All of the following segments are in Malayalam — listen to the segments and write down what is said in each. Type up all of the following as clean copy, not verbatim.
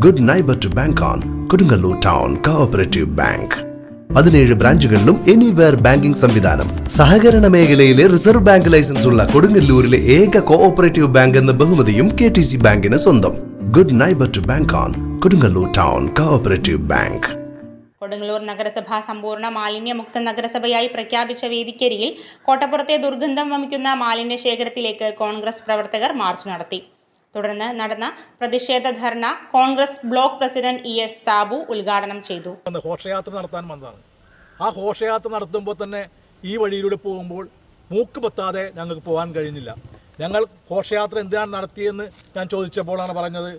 Good neighbor to bank on. Kodungalur Town Cooperative Bank. 17 ബ്രാഞ്ചുകളിലും എനിവെയർ ബാങ്കിംഗ് സംവിധാനം. സഹകരണ മേഖലയിലെ റിസർവ് ബാങ്ക് ലൈസൻസ് ഉള്ള കൊടുങ്ങല്ലൂരിലെ ഏക കോഓപ്പറേറ്റീവ് ബാങ്ക് എന്ന ബഹുമതിയും KTC ബാങ്കിന് സ്വന്തം. Good neighbor to bank on. Kodungalur Town Cooperative Bank. Kodungallur നഗരസഭ സമ്പൂർണ്ണ മാലിന്യമുക്ത നഗരസഭയായി പ്രഖ്യാപിച്ച വേദിക്കരിയിൽ കോട്ടപ്പുറത്തെ ദുർഗന്ധം വമിക്കുന്ന മാലിന്യ ശേഖരത്തിലേക്ക് കോൺഗ്രസ് പ്രവർത്തകർ മാർച്ച് നടത്തി. തുടർന്ന് നടന്ന പ്രതിഷേധ ധർണ Congress block president ES Sabu ഉദ്ഘാടനം ചെയ്തു. ഘോഷയാത്ര നടത്താൻ വന്നതാണ്. ആ ഘോഷയാത്ര നടത്തുമ്പോൾ തന്നെ ഈ വഴിയിലൂടെ പോകുമ്പോൾ മൂക്ക് പൊത്താതെ ഞങ്ങൾക്ക് പോകാൻ കഴിഞ്ഞില്ല. ഞങ്ങൾ ഘോഷയാത്ര എന്തിനാണ് നടത്തിയെന്ന് ഞാൻ ചോദിച്ചപ്പോഴാണ് പറഞ്ഞത്,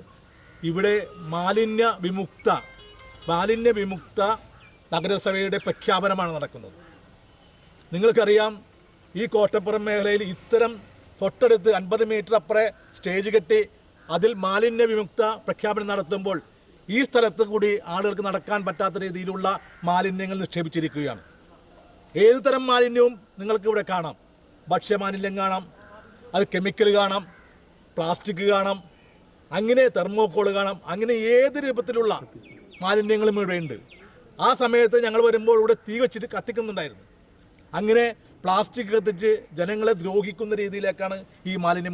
ഇവിടെ മാലിന്യ വിമുക്ത നഗരസഭയുടെ പ്രഖ്യാപനമാണ് നടക്കുന്നത്. നിങ്ങൾക്കറിയാം, ഈ കോട്ടപ്പുറം മേഖലയിൽ ഇത്തരം തൊട്ടടുത്ത് 50 മീറ്റർ അപ്പുറം സ്റ്റേജ് കെട്ടി അതിൽ മാലിന്യ വിമുക്ത പ്രഖ്യാപനം നടത്തുമ്പോൾ ഈ സ്ഥലത്ത് കൂടി ആളുകൾക്ക് നടക്കാൻ പറ്റാത്ത രീതിയിലുള്ള മാലിന്യങ്ങൾ നിക്ഷേപിച്ചിരിക്കുകയാണ്. ഏത് തരം മാലിന്യവും നിങ്ങൾക്ക് ഇവിടെ കാണാം. ഭക്ഷ്യമാലിന്യം കാണാം, അത് കെമിക്കൽ കാണാം, പ്ലാസ്റ്റിക് കാണാം, അങ്ങനെ തെർമോക്കോൾ കാണാം, അങ്ങനെ ഏത് രൂപത്തിലുള്ള മാലിന്യങ്ങളും ഇവിടെയുണ്ട്. ആ സമയത്ത് ഞങ്ങൾ വരുമ്പോൾ ഇവിടെ തീ വെച്ചിട്ട് കത്തിക്കുന്നുണ്ടായിരുന്നു. അങ്ങനെ പ്ലാസ്റ്റിക് കത്തിച്ച് ജനങ്ങളെ ദ്രോഹിക്കുന്ന രീതിയിലേക്കാണ് ഈ മാലിന്യ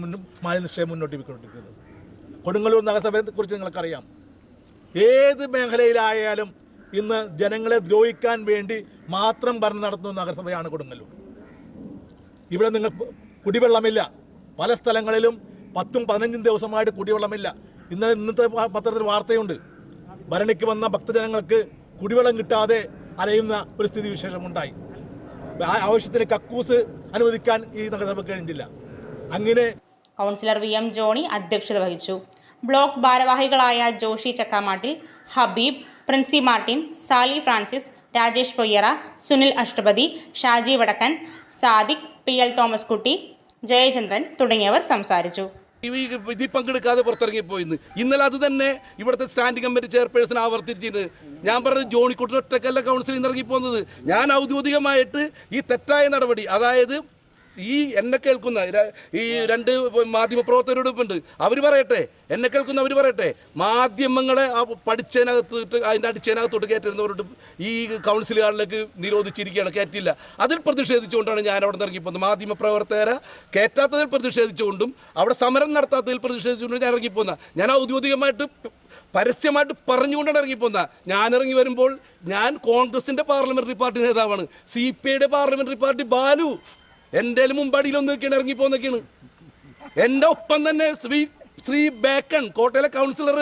നിക്ഷേപം മുന്നോട്ട് പോയിക്കൊണ്ടിരിക്കുന്നത്. കൊടുങ്ങല്ലൂർ നഗരസഭയെക്കുറിച്ച് നിങ്ങൾക്കറിയാം. ഏത് മേഖലയിലായാലും ഇന്ന് ജനങ്ങളെ ദ്രോഹിക്കാൻ വേണ്ടി മാത്രം ഭരണം നടത്തുന്ന നഗരസഭയാണ് കൊടുങ്ങല്ലൂർ. ഇവിടെ നിങ്ങൾ കുടിവെള്ളമില്ല. പല സ്ഥലങ്ങളിലും 10-15 ദിവസമായിട്ട് കുടിവെള്ളമില്ല. ഇന്നത്തെ പത്രത്തിൽ വാർത്തയുണ്ട്, ഭരണിക്ക് വന്ന ഭക്തജനങ്ങൾക്ക് കുടിവെള്ളം കിട്ടാതെ അലയുന്ന ഒരു സ്ഥിതി വിശേഷമുണ്ടായി. ആവശ്യത്തിന് കക്കൂസ് അനുവദിക്കാൻ ഈ നഗരസഭ കഴിഞ്ഞില്ല. അങ്ങനെ കൗൺസിലർ VM ജോണി അധ്യക്ഷത വഹിച്ചു. ബ്ലോക്ക് ഭാരവാഹികളായ Joshi Chakkamattil, Habeeb, Princy Martin, Sali Francis, Rajesh Poyyara, Sunil Ashtapathi, Shaji Vadakkan, Sadiq, PL Thomas കുട്ടി, ജയചന്ദ്രൻ തുടങ്ങിയവർ സംസാരിച്ചു. ഇതിൽ പങ്കെടുക്കാതെ പുറത്തിറങ്ങിപ്പോയിന്ന് ഇന്നലെ അത് തന്നെ ഇവിടുത്തെ സ്റ്റാൻഡിംഗ് കമ്മിറ്റി ചെയർപേഴ്സൺ ആവർത്തിച്ചിട്ട് ഞാൻ പറഞ്ഞത് ജോണിക്കുട്ടി ഒറ്റക്കല്ല കൗൺസിലിൽ നിന്ന് ഇറങ്ങിപ്പോകുന്നത്. ഞാൻ ഔദ്യോഗികമായിട്ട് ഈ തെറ്റായ നടപടി, അതായത് ഈ എന്നെ കേൾക്കുന്ന ഈ 2 മാധ്യമപ്രവർത്തകരോടൊപ്പമുണ്ട്, അവർ പറയട്ടെ, എന്നെ കേൾക്കുന്ന അവർ പറയട്ടെ, മാധ്യമങ്ങളെ പഠിച്ചതിനകത്തിട്ട് അതിൻ്റെ അടിച്ചതിനകത്തോട്ട് കയറ്റുന്നവരോട് ഈ കൗൺസിലുകളിലേക്ക് നിരോധിച്ചിരിക്കുകയാണ്, കയറ്റില്ല. അതിൽ പ്രതിഷേധിച്ചുകൊണ്ടാണ് ഞാൻ അവിടെ നിന്ന് ഇറങ്ങിപ്പോകുന്നത്. മാധ്യമപ്രവർത്തകരെ കയറ്റാത്തതിൽ പ്രതിഷേധിച്ചുകൊണ്ടും അവിടെ സമരം നടത്താത്തതിൽ പ്രതിഷേധിച്ചുകൊണ്ടും ഞാൻ ഇറങ്ങിപ്പോകുന്ന. ഞാൻ ഔദ്യോഗികമായിട്ട് പരസ്യമായിട്ട് പറഞ്ഞുകൊണ്ടാണ് ഇറങ്ങിപ്പോകുന്നത്. ഞാൻ ഇറങ്ങി വരുമ്പോൾ ഞാൻ കോൺഗ്രസിൻ്റെ പാർലമെൻ്ററി പാർട്ടി നേതാവാണ്, CPIയുടെ പാർലമെൻ്ററി പാർട്ടി ബാലു എൻ്റെ മുമ്പടിയിലൊന്നൊക്കെയാണ് ഇറങ്ങിപ്പോന്നൊക്കെയാണ്. എൻ്റെ ഒപ്പം തന്നെ ശ്രീ ബേക്കൺ കോട്ടയിലെ കൗൺസിലർ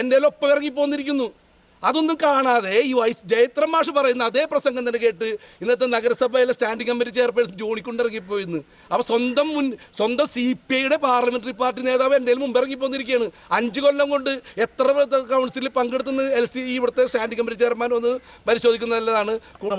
എൻ്റെ ഒപ്പം ഇറങ്ങിപ്പോന്നിരിക്കുന്നു. അതൊന്നും കാണാതെ ഈ ജയത്രം മാഷ് പറയുന്ന അതേ പ്രസംഗം തന്നെ കേട്ട് ഇന്നത്തെ നഗരസഭയിലെ സ്റ്റാൻഡിംഗ് കമ്മിറ്റി ചെയർപേഴ്സൺ ജോണിക്കൊണ്ട് ഇറങ്ങിപ്പോയിന്ന്. അപ്പോൾ സ്വന്തം CPIയുടെ പാർലമെൻ്ററി പാർട്ടി നേതാവ് എൻ്റെ മുമ്പ് ഇറങ്ങിപ്പോന്നിരിക്കുകയാണ്. 5 കൊല്ലം കൊണ്ട് എത്ര കൗൺസിലിൽ പങ്കെടുത്തുന്ന ഇവിടുത്തെ സ്റ്റാൻഡിംഗ് കമ്മിറ്റി ചെയർമാൻ ഒന്ന് പരിശോധിക്കുന്നത് നല്ലതാണ്.